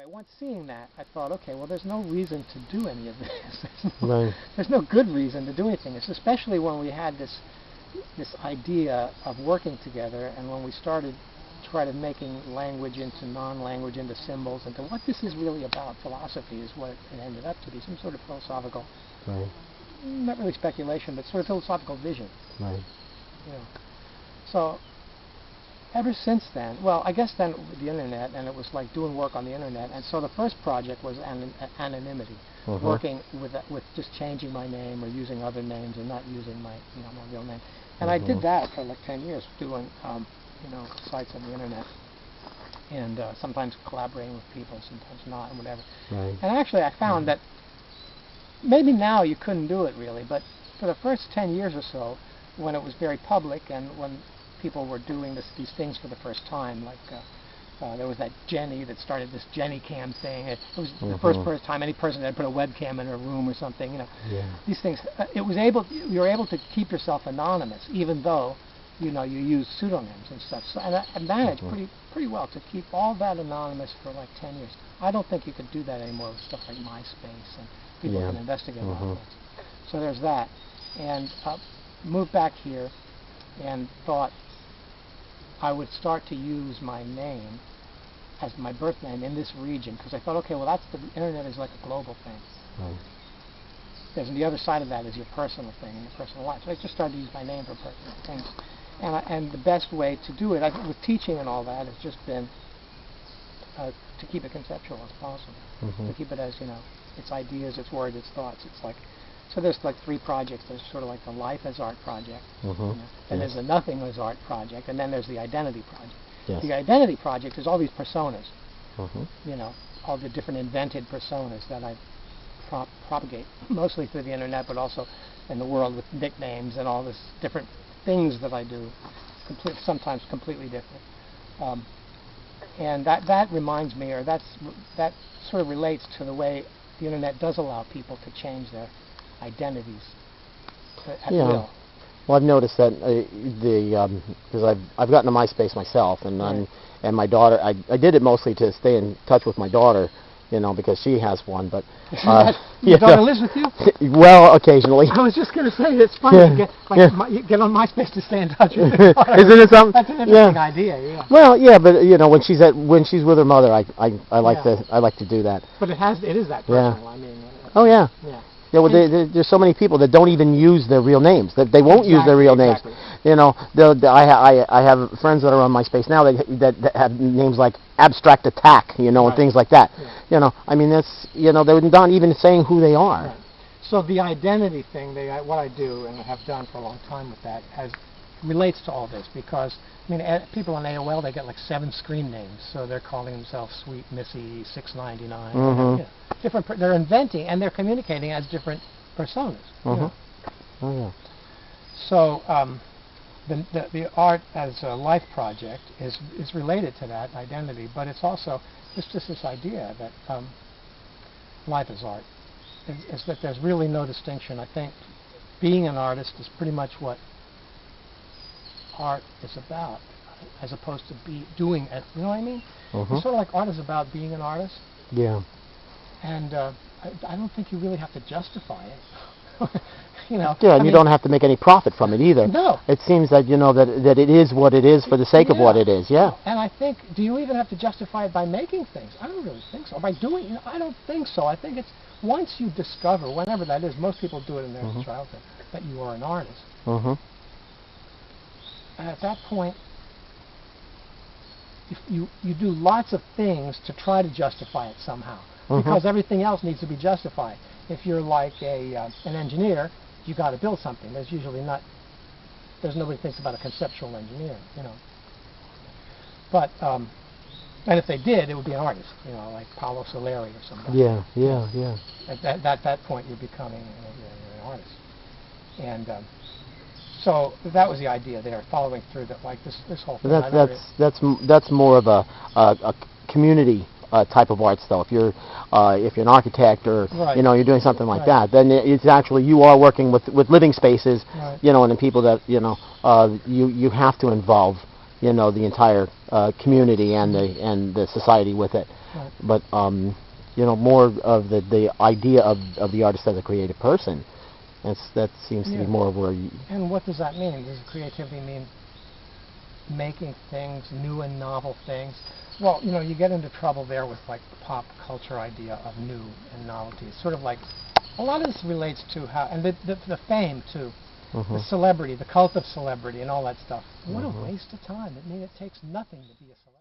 once seeing that, I thought, okay, well, there's no reason to do any of this. Right. There's no good reason to do anything. It's especially when we had this idea of working together, and when we started making language into non-language, into symbols, into what this is really about. Philosophy is what it ended up to be, some sort of philosophical, Right. not really speculation, but sort of philosophical vision. Right. You know. So ever since then, well, I guess then with the internet, and it was like doing work on the internet, and so the first project was anonymity, working with just changing my name or using other names and not using my my real name. And I did that for like 10 years, doing sites on the internet, and sometimes collaborating with people, sometimes not, and whatever. Right. And actually, I found that maybe now you couldn't do it really, but for the first 10 years or so, when it was very public and when people were doing these things for the first time, like there was that Jenny that started this Jenny Cam thing. It was the first time any person had put a webcam in her room or something. These things. You were able to keep yourself anonymous, even though you use pseudonyms and stuff. So, and I managed pretty well to keep all that anonymous for like 10 years. I don't think you could do that anymore with stuff like MySpace, and people can investigate a lot of things. So there's that. And moved back here and thought I would start to use my name as my birth name in this region, because I thought, okay, well, the internet is like a global thing. Right. Because the other side of that is your personal thing and your personal life. So I just started to use my name for personal things. And the best way to do it, I think, with teaching and all that, has just been to keep it conceptual as possible. To keep it as, its ideas, its words, its thoughts. It's like, so there's like 3 projects. There's sort of like the Life as Art project. Then there's the Nothing as Art project. And then there's the Identity project. Yes. The Identity project is all these personas. All the different invented personas that I propagate, mostly through the internet, but also in the world with nicknames and all this different things that I do, sometimes completely different. And that reminds me, or that sort of relates to the way the internet does allow people to change their identities at will. Well, I've noticed that because I've gotten to MySpace myself, and and my daughter, I did it mostly to stay in touch with my daughter, because she has one. But your daughter lives with you? Well, occasionally. I was just going to say, it's funny to get on MySpace to stay in touch with your daughter. Isn't it something? That's an interesting idea. Yeah. Well, but when she's with her mother, I like to do that. But it is that personal. I mean. Oh yeah. Yeah. Yeah, well, there's so many people that don't even use their real names. That they won't use their real names. I have friends that are on MySpace now that have names like Abstract Attack, and things like that. Yeah. I mean, that's they're not even saying who they are. Right. So the identity thing, what I do and have done for a long time with that, relates to all this, because people on AOL, they get like 7 screen names, so they're calling themselves Sweet Missy 699. They're inventing and they're communicating as different personas. Oh yeah. So the Art as a Life project is related to that identity, but it's also just this idea that life is art. Is that there's really no distinction. I think being an artist is pretty much what art is about, as opposed to doing it. You know what I mean? It's sort of like art is about being an artist. Yeah. And I don't think you really have to justify it. Yeah, and you don't have to make any profit from it either. No. It seems that that it is what it is for the sake of what it is. Yeah. And I think, do you even have to justify it by making things? I don't really think so. By doing, I don't think so. I think it's once you discover, whenever that is, most people do it in their childhood, that you are an artist. And at that point, you do lots of things to try to justify it somehow, because everything else needs to be justified. If you're like an engineer, you got to build something. There's nobody thinks about a conceptual engineer, But and if they did, it would be an artist, like Paulo Soleri or somebody. Yeah. At that point, you're becoming an artist, and so that was the idea there, following through that, like this whole thing. That's more of a community type of arts, though. If you're an architect or you're doing something like that, then it's actually you are working with living spaces, and the people that you have to involve the entire community and the society with it. Right. But you know, more of the idea of the artist as a creative person. That seems to be more of where you... And what does that mean? Does creativity mean making things, new and novel things? Well, you know, you get into trouble there with like the pop culture idea of new and novelty. It's sort of like, a lot of this relates to how, and the fame too, the celebrity, the cult of celebrity and all that stuff. What a waste of time. It takes nothing to be a celebrity.